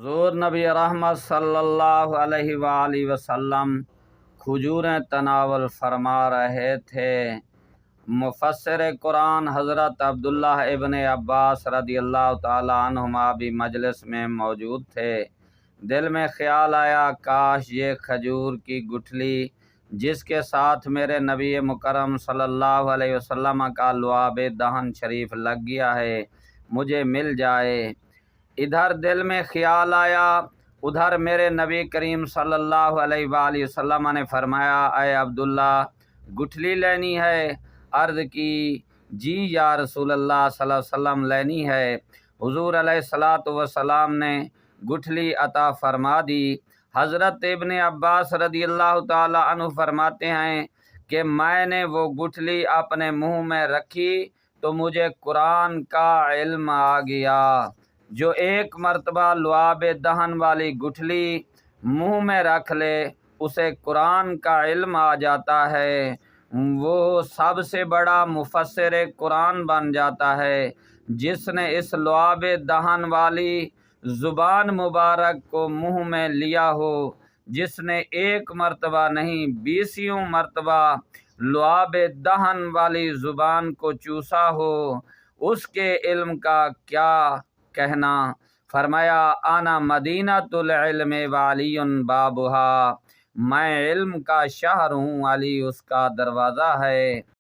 حضور نبی رحمت صلی اللہ علیہ وآلہ وسلم کھجوریں تناول فرما رہے تھے۔ مفسر قرآن حضرت عبداللہ ابن عباس رضی اللہ تعالیٰ عنہما بھی مجلس میں موجود تھے۔ دل میں خیال آیا کاش یہ کھجور کی گٹھلی جس کے ساتھ میرے نبی مکرم صلی اللہ علیہ وسلم کا لعاب دہن شریف لگ گیا ہے مجھے مل جائے۔ ادھر دل میں خیال آیا ادھر میرے نبی کریم صلی اللہ علیہ وآلہ وسلم نے فرمایا اے عبداللہ گٹھلی لینی ہے؟ عرض کی جی یا رسول اللہ صلی اللہ علیہ وسلم لینی ہے۔ حضور علیہ الصلوۃ والسلام نے گٹھلی عطا فرما دی۔ حضرت ابن عباس رضی اللہ تعالی عنہ فرماتے ہیں کہ میں نے وہ گٹھلی اپنے منہ میں رکھی تو مجھے قرآن کا علم آ گیا۔ جو ایک مرتبہ لعاب دہن والی گٹھلی منہ میں رکھ لے اسے قرآن کا علم آ جاتا ہے، وہ سب سے بڑا مفسر قرآن بن جاتا ہے۔ جس نے اس لعاب دہن والی زبان مبارک کو منہ میں لیا ہو، جس نے ایک مرتبہ نہیں 20 مرتبہ لعاب دہن والی زبان کو چوسا ہو، اس کے علم کا کیا کہنا۔ فرمایا انا مدینۃ العلم وعلی بابھا، میں علم کا شہر ہوں، علی اس کا دروازہ ہے۔